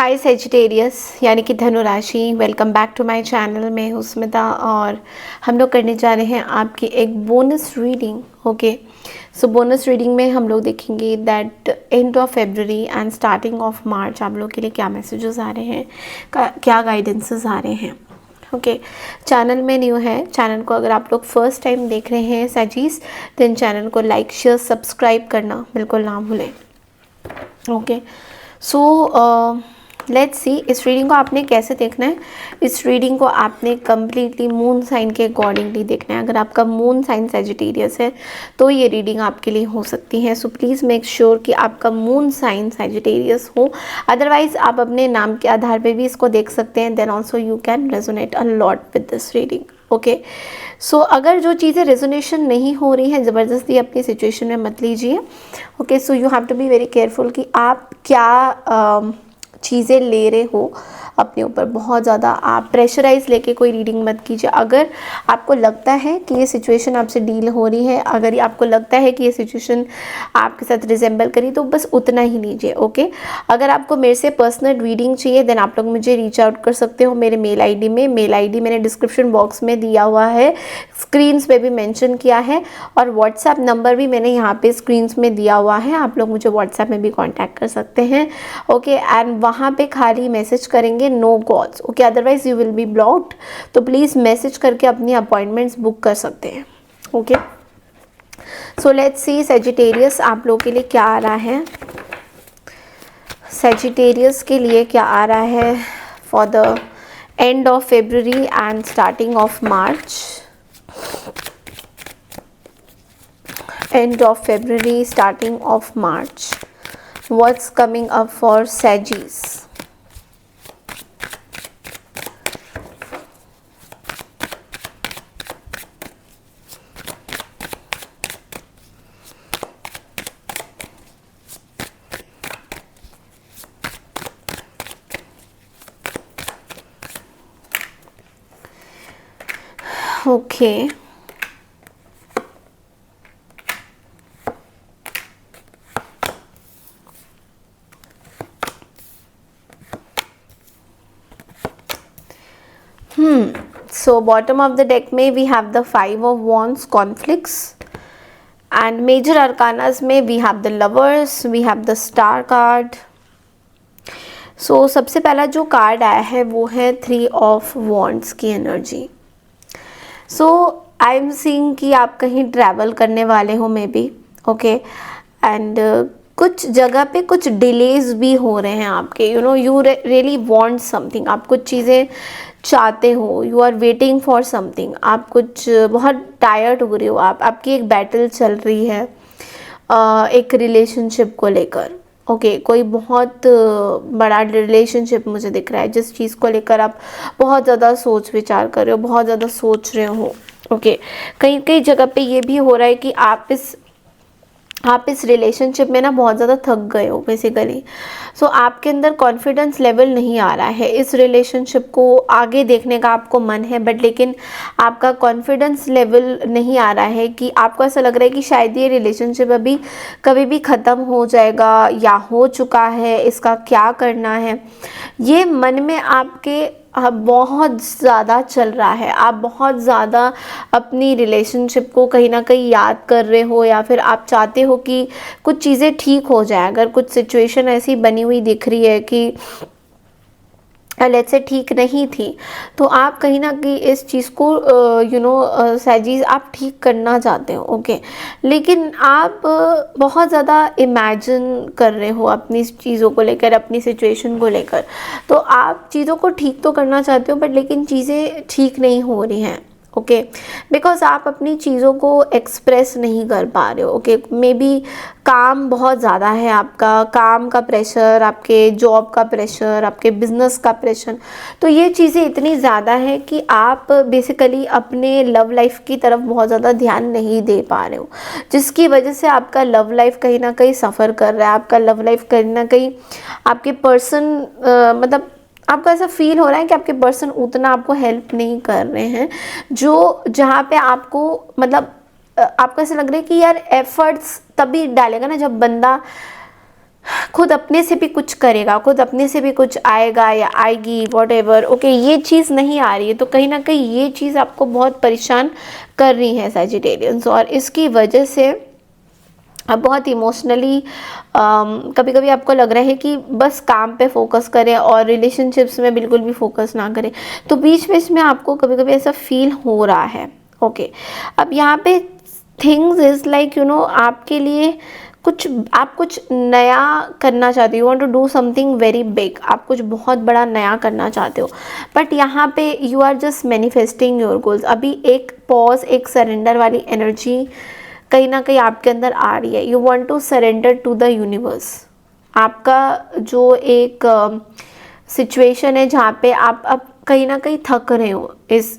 हाय Sagittarius यानी कि धनु राशि, welcome back to my channel. मैं हूँ स्मिता और हम लोग करने जा रहे हैं आपकी एक बोनस रीडिंग। ओके, सो बोनस रीडिंग में हम लोग देखेंगे that end of February and starting of March आप लोग के लिए क्या मैसेजेस आ रहे हैं, क्या गाइडेंसेस आ रहे हैं। ओके, चैनल में न्यू है, चैनल को अगर आप लोग फर्स्ट टाइम देख रहे हैं सजीज, देन चैनल को लाइक शेयर सब्सक्राइब करना बिल्कुल ना भूलें। ओके, सो लेट्स सी इस रीडिंग को आपने कैसे देखना है। इस रीडिंग को आपने कम्प्लीटली मून साइन के अकॉर्डिंगली देखना है। अगर आपका मून साइन सेजिटेरियस है तो ये रीडिंग आपके लिए हो सकती है। सो प्लीज़ मेक श्योर कि आपका मून साइन सेजिटेरियस हो, अदरवाइज आप अपने नाम के आधार पे भी इसको देख सकते हैं। Then also you can resonate a lot with this reading. Okay, so अगर जो चीज़ें रेजोनेशन नहीं हो रही हैं, ज़बरदस्ती अपनी सिचुएशन में मत लीजिए। Okay, so you have to be very careful कि आप क्या चीज़ें ले रहे हो अपने ऊपर। बहुत ज़्यादा आप प्रेशराइज लेके कोई रीडिंग मत कीजिए। अगर आपको लगता है कि ये सिचुएशन आपसे डील हो रही है, अगर आपको लगता है कि ये सिचुएशन आपके साथ रिजेंबल करी, तो बस उतना ही लीजिए। ओके, अगर आपको मेरे से पर्सनल रीडिंग चाहिए देन आप लोग मुझे रीच आउट कर सकते हो मेरे मेल आईडी में। मेल आईडी मैंने डिस्क्रिप्शन बॉक्स में दिया हुआ है, स्क्रीन्स पे भी मेंशन किया है, और व्हाट्सएप नंबर भी मैंने यहाँ पे स्क्रीन्स में दिया हुआ है। आप लोग मुझे व्हाट्सएप में भी कांटेक्ट कर सकते हैं। ओके, एंड वहाँ पे खाली मैसेज करेंगे, no calls. Okay, otherwise you will be blocked. तो प्लीज़ मैसेज करके अपनी अपॉइंटमेंट्स बुक कर सकते हैं। Okay, so let's see Sagittarius आप लोगों के लिए क्या आ रहा है। सेजिटेरियस के लिए क्या आ रहा है for the end of February and starting of March. End of February, starting of March. What's coming up for Saggies? Okay. So bottom of the deck में we have the 5 of Wands, conflicts, and major arcanas में we have the lovers, we have the star card. So सबसे पहला जो card आया है वो है 3 of Wands की energy. So I am seeing कि आप कहीं ट्रैवल करने वाले हो मे बी। ओके, एंड कुछ जगह पे कुछ डिलेज भी हो रहे हैं आपके। You know you really want something, आप कुछ चीज़ें चाहते हो, you are waiting for something, आप कुछ बहुत टायर्ड हो रहे हो, आपकी एक बैटल चल रही है एक रिलेशनशिप को लेकर। ओके, कोई बहुत बड़ा रिलेशनशिप मुझे दिख रहा है जिस चीज़ को लेकर आप बहुत ज़्यादा सोच विचार कर रहे हो, बहुत ज़्यादा सोच रहे हो। ओके, कई कई जगह पे ये भी हो रहा है कि आप इस रिलेशनशिप में ना बहुत ज़्यादा थक गए हो बेसिकली। सो आपके अंदर कॉन्फिडेंस लेवल नहीं आ रहा है, इस रिलेशनशिप को आगे देखने का आपको मन है, बट लेकिन आपका कॉन्फिडेंस लेवल नहीं आ रहा है कि आपको ऐसा लग रहा है कि शायद ये रिलेशनशिप अभी कभी भी ख़त्म हो जाएगा या हो चुका है, इसका क्या करना है, ये मन में आपके बहुत ज़्यादा चल रहा है। आप बहुत ज़्यादा अपनी रिलेशनशिप को कहीं ना कहीं याद कर रहे हो, या फिर आप चाहते हो कि कुछ चीज़ें ठीक हो जाए। अगर कुछ सिचुएशन ऐसी बनी हुई दिख रही है कि लेट्स से ठीक नहीं थी, तो आप कहीं ना कहीं इस चीज़ को सैजीज आप ठीक करना चाहते हो। ओके, लेकिन आप बहुत ज़्यादा इमेजिन कर रहे हो अपनी चीज़ों को लेकर, अपनी सिचुएशन को लेकर। तो आप चीज़ों को ठीक तो करना चाहते हो, बट लेकिन चीज़ें ठीक नहीं हो रही हैं। ओके, बिकॉज आप अपनी चीज़ों को एक्सप्रेस नहीं कर पा रहे हो। ओके, मे बी काम बहुत ज़्यादा है, आपका काम का प्रेशर, आपके जॉब का प्रेशर, आपके बिजनेस का प्रेशर, तो ये चीज़ें इतनी ज़्यादा है कि आप बेसिकली अपने लव लाइफ की तरफ बहुत ज़्यादा ध्यान नहीं दे पा रहे हो, जिसकी वजह से आपका लव लाइफ कहीं ना कहीं सफ़र कर रहा है। आपका लव लाइफ कहीं ना कहीं आपके पर्सन मतलब आपको ऐसा फील हो रहा है कि आपके पर्सन उतना आपको हेल्प नहीं कर रहे हैं, जो जहाँ पे आपको मतलब आपको ऐसा लग रहा है कि यार एफर्ट्स तभी डालेगा ना जब बंदा खुद अपने से भी कुछ करेगा, खुद अपने से भी कुछ आएगा या आएगी, वॉट एवर, ओके, ये चीज़ नहीं आ रही है। तो कहीं ना कहीं ये चीज़ आपको बहुत परेशान कर रही है सैजिटेरियंस, और इसकी वजह से अब बहुत इमोशनली कभी कभी आपको लग रहा है कि बस काम पे फोकस करें और रिलेशनशिप्स में बिल्कुल भी फोकस ना करें। तो बीच बीच में आपको कभी कभी ऐसा फील हो रहा है। ओके, अब यहाँ पे थिंग्स इज़ लाइक आपके लिए आप कुछ नया करना चाहते हो, you want to do something very big, आप कुछ बहुत बड़ा नया करना चाहते हो, बट यहाँ पे you are just manifesting your goals. अभी एक पॉज, एक सरेंडर वाली एनर्जी कहीं ना कहीं आपके अंदर आ रही है। You want to surrender to the universe. आपका जो एक सिचुएशन है जहाँ पे आप अब कहीं ना कहीं थक रहे हो इस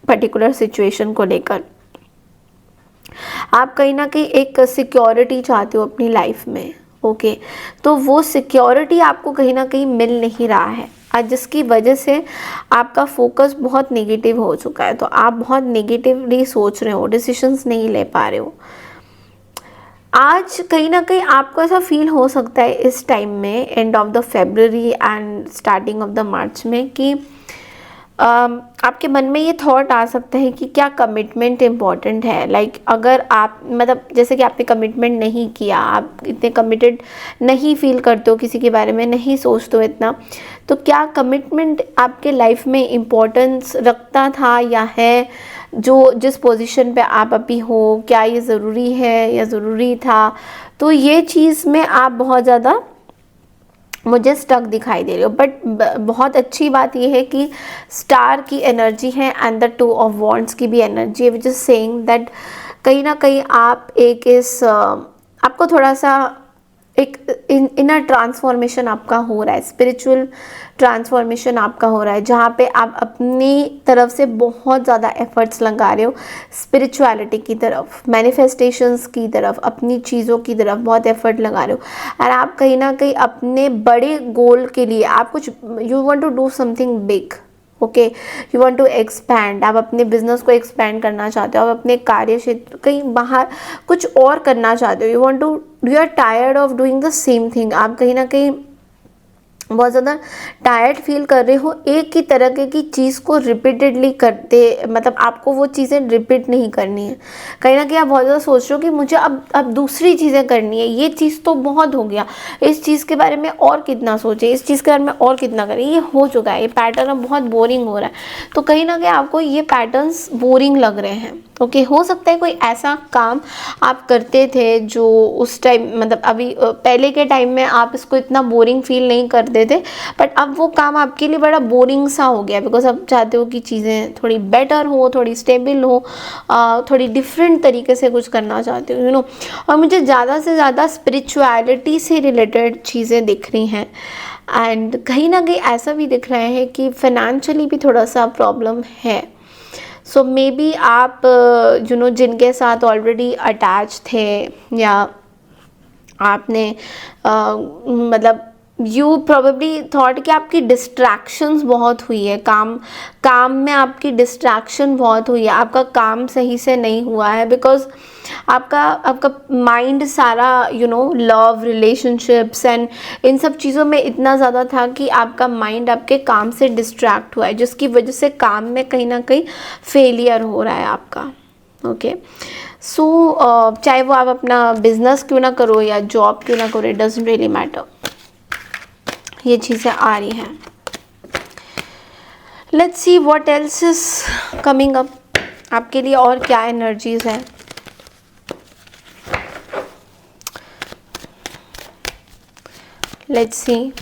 पर्टिकुलर सिचुएशन को लेकर, आप कहीं ना कहीं एक सिक्योरिटी चाहते हो अपनी लाइफ में। ओके, तो वो सिक्योरिटी आपको कहीं ना कहीं मिल नहीं रहा है, आज जिसकी वजह से आपका फोकस बहुत नेगेटिव हो चुका है। तो आप बहुत नेगेटिवली सोच रहे हो, डिसीजंस नहीं ले पा रहे हो। आज कहीं ना कहीं आपको ऐसा फील हो सकता है इस टाइम में, end of the February and starting of the March में, कि आपके मन में ये थॉट आ सकता है कि क्या कमिटमेंट इम्पॉर्टेंट है। लाइक अगर आप मतलब जैसे कि आपने कमिटमेंट नहीं किया, आप इतने कमिटेड नहीं फील करते हो, किसी के बारे में नहीं सोचते हो इतना, तो क्या कमिटमेंट आपके लाइफ में इम्पोर्टेंस रखता था या है, जो जिस पोजीशन पे आप अभी हो, क्या ये ज़रूरी है या ज़रूरी था। तो ये चीज़ में आप बहुत ज़्यादा मुझे स्टक दिखाई दे रही हो। बट बहुत अच्छी बात यह है कि स्टार की एनर्जी है and the two of wands की भी एनर्जी है, विच इज़ सेइंग दैट कहीं ना कहीं आप एक आपको थोड़ा सा एक इनर ट्रांसफॉर्मेशन आपका हो रहा है, स्पिरिचुअल ट्रांसफॉर्मेशन आपका हो रहा है, जहाँ पे आप अपनी तरफ से बहुत ज़्यादा एफर्ट्स लगा रहे हो स्पिरिचुअलिटी की तरफ, मैनिफेस्टेशंस की तरफ, अपनी चीज़ों की तरफ बहुत एफर्ट लगा रहे हो। और आप कहीं ना कहीं अपने बड़े गोल के लिए आप कुछ, you want to do something big. Okay, you want to expand, आप अपने बिजनेस को एक्सपैंड करना चाहते हो, आप अपने कार्य क्षेत्र कहीं बाहर कुछ और करना चाहते हो। You want to, you are tired of doing the same thing, आप कहीं ना कहीं बहुत ज़्यादा टायर्ड फील कर रहे हो एक ही तरह की चीज़ को रिपीटेडली करते, मतलब आपको वो चीज़ें रिपीट नहीं करनी है। कहीं ना कहीं आप बहुत ज़्यादा सोच रहे हो कि मुझे अब दूसरी चीज़ें करनी है, ये चीज़ तो बहुत हो गया, इस चीज़ के बारे में और कितना सोचे, इस चीज़ के बारे में और कितना करें, ये हो चुका है, ये पैटर्न अब बहुत बोरिंग हो रहा है। तो कहीं ना कहीं आपको ये पैटर्न्स बोरिंग लग रहे हैं। ओके, हो सकता है कोई ऐसा काम आप करते थे जो उस टाइम, मतलब अभी पहले के टाइम में आप इसको इतना बोरिंग फील नहीं करते थे, बट अब वो काम आपके लिए बड़ा बोरिंग सा हो गया, बिकॉज आप चाहते हो कि चीज़ें थोड़ी बेटर हो, थोड़ी स्टेबल हो, थोड़ी डिफरेंट तरीके से कुछ करना चाहते हो, और मुझे ज़्यादा से ज़्यादा स्पिरिचुअलिटी से रिलेटेड चीज़ें दिख रही हैं। एंड कहीं ना कहीं ऐसा भी दिख रहा है कि फाइनेंशियली भी थोड़ा सा प्रॉब्लम है। सो मे बी आप जिनके साथ ऑलरेडी अटैच थे, या आपने मतलब यू प्रोबेबली थॉट कि आपकी डिस्ट्रैक्शंस बहुत हुई है, काम में आपकी डिस्ट्रैक्शन बहुत हुई है, आपका काम सही से नहीं हुआ है, बिकॉज आपका माइंड सारा लव, रिलेशनशिप्स एंड इन सब चीज़ों में इतना ज़्यादा था कि आपका माइंड आपके काम से डिस्ट्रैक्ट हुआ है, जिसकी वजह से काम में कहीं ना कहीं फेलियर हो रहा है आपका। ओके, सो चाहे वो आप अपना बिजनेस क्यों ना करो या जॉब क्यों ना करो, इट डजंट रियली मैटर, ये चीज़ें आ रही हैं। Let's see what else is coming up, आपके लिए और क्या एनर्जीज है। Let's see,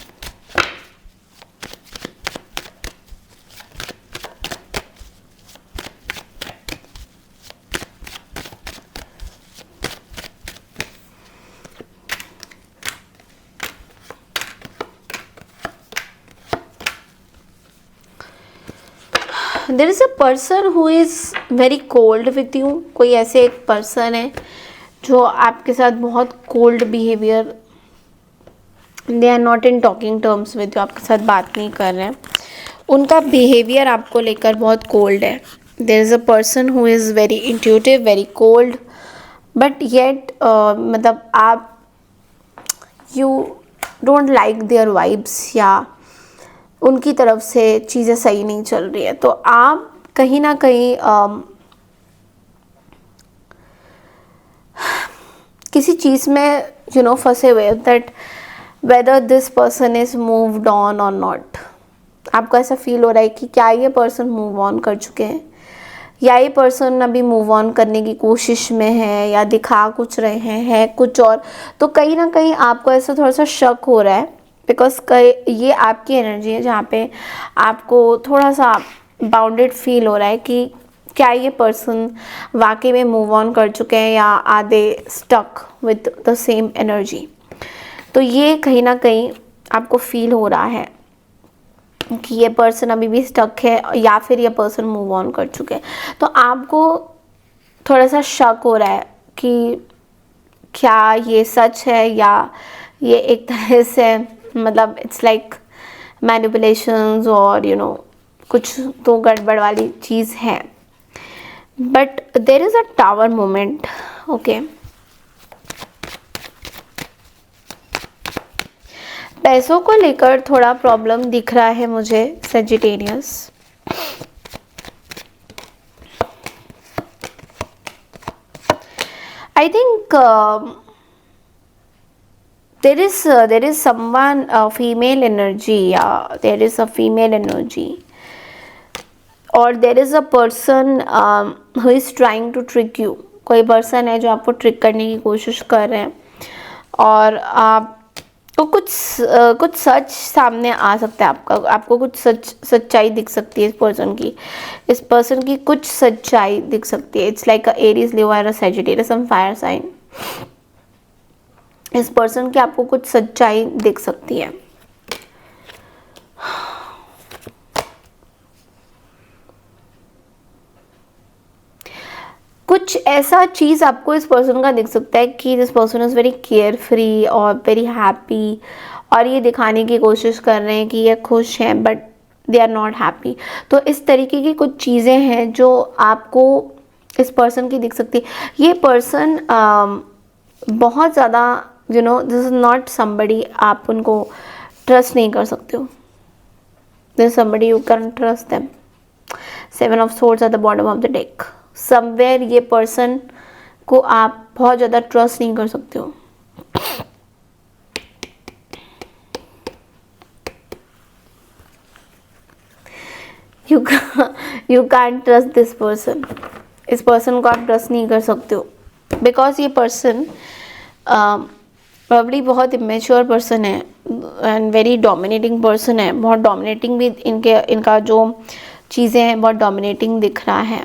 there is a person who is very cold with you. कोई ऐसे एक पर्सन है जो आपके साथ बहुत cold behaviour, they are not in talking terms with you, आपके साथ बात नहीं कर रहे हैं, उनका बिहेवियर आपको लेकर बहुत कोल्ड है। There is a person who is very intuitive, very cold, but yet मतलब आप डोंट लाइक देयर वाइब्स, या उनकी तरफ से चीज़ें सही नहीं चल रही है, तो आप कहीं ना कहीं किसी चीज़ में फंसे हुए, that whether this person is moved on और नॉट। आपको ऐसा फील हो रहा है कि क्या ये पर्सन मूव ऑन कर चुके हैं, या ये पर्सन अभी मूव ऑन करने की कोशिश में है, या दिखा कुछ रहे हैं कुछ और। तो कहीं ना कहीं आपको ऐसा थोड़ा सा शक हो रहा है, बिकॉज ये आपकी एनर्जी है जहाँ पे आपको थोड़ा सा बाउंडेड फील हो रहा है कि क्या ये पर्सन वाकई में मूव ऑन कर चुके हैं, या are they stuck with the same energy. तो ये कहीं ना कहीं आपको फील हो रहा है कि ये पर्सन अभी भी स्टक है, या फिर ये पर्सन मूव ऑन कर चुके हैं। तो आपको थोड़ा सा शक हो रहा है कि क्या ये सच है, या ये एक तरह से मतलब इट्स लाइक मैनिपुलेशंस, और कुछ तो गड़बड़ वाली चीज़ है। But there is a tower moment, okay. पैसों को लेकर थोड़ा प्रॉब्लम दिख रहा है मुझे Sagittarius. I think there is someone female energy, yeah, there is a female energy, or there is a person who is trying to trick you। कोई person है जो आपको ट्रिक करने की कोशिश कर रहे हैं, और आपको कुछ सच सामने आ सकता है। आपको कुछ सच्चाई दिख सकती है इस पर्सन की कुछ सच्चाई दिख सकती है। इट्स लाइक अ एरीज, लियो और सैजिटेरियस, सम फायर साइन। इस पर्सन की आपको कुछ सच्चाई दिख सकती है। कुछ ऐसा चीज़ आपको इस पर्सन का दिख सकता है कि this person is very care free और वेरी हैप्पी, और ये दिखाने की कोशिश कर रहे हैं कि ये खुश हैं, but they are not happy. तो इस तरीके की कुछ चीज़ें हैं जो आपको इस पर्सन की दिख सकती है। ये पर्सन बहुत ज़्यादा दिस इज़ नॉट समबडी आप उनको ट्रस्ट नहीं कर सकते हो। This is somebody you can trust them. 7 of swords at the bottom of the deck. Somewhere ये पर्सन को आप बहुत ज़्यादा ट्रस्ट नहीं कर सकते हो। You can't trust this person. इस पर्सन को आप ट्रस्ट नहीं कर सकते हो, बिकॉज ये पर्सन प्रॉब्ली बहुत इमेच्योर पर्सन है एंड वेरी डोमिनेटिंग पर्सन है। बहुत डोमिनेटिंग भी इनका जो चीज़ें हैं बहुत डोमिनेटिंग दिख रहा है,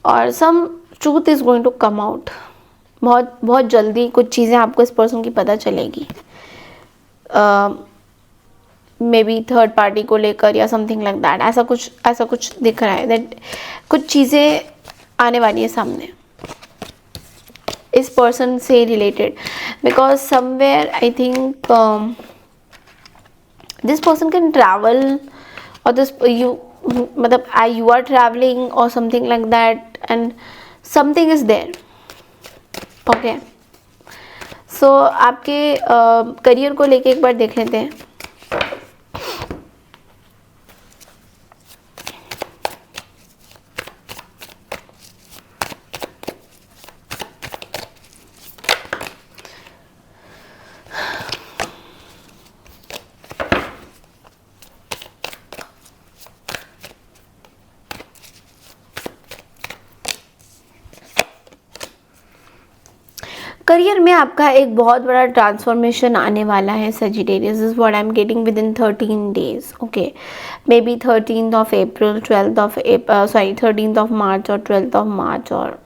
और some truth is going to come out. बहुत जल्दी कुछ चीज़ें आपको इस पर्सन की पता चलेगी, मे बी थर्ड पार्टी को लेकर या समथिंग लाइक दैट। ऐसा कुछ दिख रहा है, दैट कुछ चीज़ें आने वाली है सामने इस पर्सन से related, because somewhere I think this person can travel, और दिस मतलब you are traveling or something like that, and something is there, okay। so आपके करियर को लेके एक बार देख लेते हैं। करियर में आपका एक बहुत बड़ा ट्रांसफॉर्मेशन आने वाला है Sagittarius, is what I am getting with in 13 days, okay. May be 13th of April, 13th of March और 12th of March और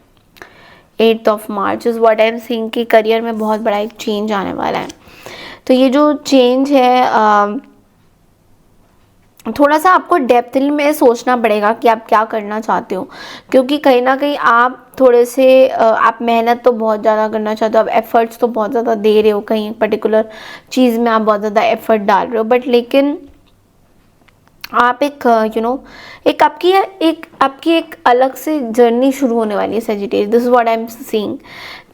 8th of March is what I am seeing कि करियर में बहुत बड़ा एक चेंज आने वाला है। तो ये जो चेंज है थोड़ा सा आपको डेप्थ में सोचना पड़ेगा कि आप क्या करना चाहते हो, क्योंकि कहीं ना कहीं आप थोड़े से आप मेहनत तो बहुत ज़्यादा करना चाहते हो, आप एफर्ट्स तो बहुत ज़्यादा दे रहे हो, कहीं पर्टिकुलर चीज़ में आप बहुत ज़्यादा एफर्ट डाल रहे हो, बट लेकिन आप एक एक आपकी एक अलग से जर्नी शुरू होने वाली है Sagittarius, this is what I am seeing,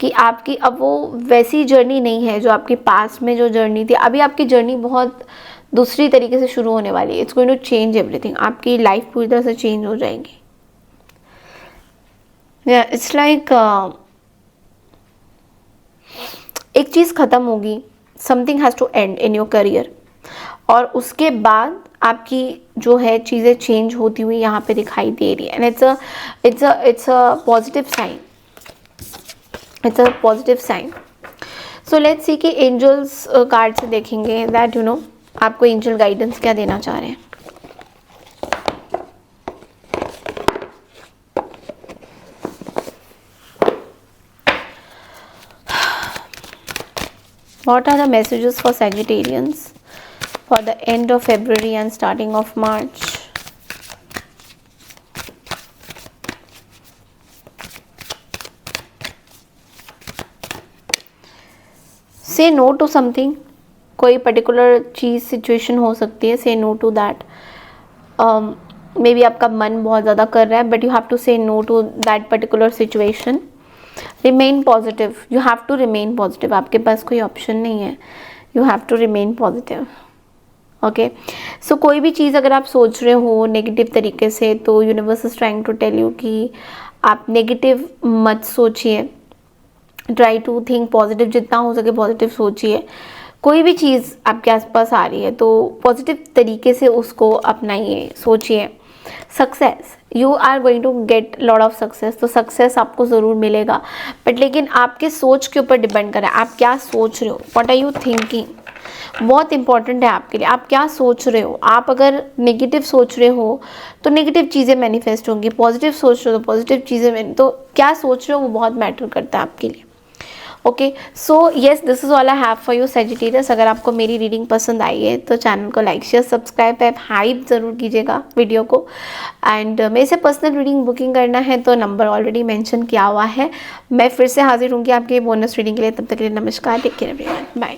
कि आपकी अब वो वैसी जर्नी नहीं है जो आपके पास में जो जर्नी थी। अभी आपकी जर्नी बहुत दूसरी तरीके से शुरू होने वाली है। It's going to change everything, आपकी लाइफ पूरी तरह से चेंज हो जाएगी। इट्स लाइक एक चीज़ ख़त्म होगी, something has to end in your career, और उसके बाद आपकी जो है चीज़ें चेंज होती हुई यहाँ पे दिखाई दे रही है। And it's a positive sign, it's a positive sign. So let's see कि एंजल्स कार्ड से देखेंगे दैट आपको एंजल गाइडेंस क्या देना चाह रहे हैं। What are the messages for Sagittarians for the end of February and starting of March? Say no to something, कोई पर्टिकुलर चीज़ सिचुएशन हो सकती है, say no to that. Maybe आपका मन बहुत ज़्यादा कर रहा है, but you have to say no to that particular situation. Remain positive, you have to remain positive, आपके पास कोई ऑप्शन नहीं है, you have to remain positive. Okay, so कोई भी चीज़ अगर आप सोच रहे हो नेगेटिव तरीके से, तो universe is trying to tell you कि आप नेगेटिव मत सोचिए, ट्राई टू थिंक पॉजिटिव, जितना हो सके पॉजिटिव सोचिए। कोई भी चीज़ आपके आसपास आ रही है तो पॉजिटिव तरीके से उसको अपनाइए, सोचिए। Success, you are going to get lot of success, तो सक्सेस आपको ज़रूर मिलेगा, बट लेकिन आपके सोच के ऊपर डिपेंड करें, आप क्या सोच रहे हो, व्हाट आर यू थिंकिंग, बहुत इंपॉर्टेंट है आपके लिए। आप क्या सोच रहे हो, आप अगर नेगेटिव सोच रहे हो तो नेगेटिव चीज़ें मैनिफेस्ट होंगी, पॉजिटिव सोच रहे हो तो पॉजिटिव चीज़ें, तो क्या सोच रहे हो वो बहुत मैटर करता है आपके लिए। Okay, so yes, this is all I have for you Sagittarius. अगर आपको मेरी रीडिंग पसंद आई है तो चैनल को like share subscribe and hype ज़रूर कीजिएगा वीडियो को। एंड मेरे से पर्सनल रीडिंग बुकिंग करना है तो नंबर ऑलरेडी मेंशन किया हुआ है। मैं फिर से हाजिर होंगी आपके बोनस रीडिंग के लिए, तब तक के लिए नमस्कार, टेक केयर एवरीवन, बाय।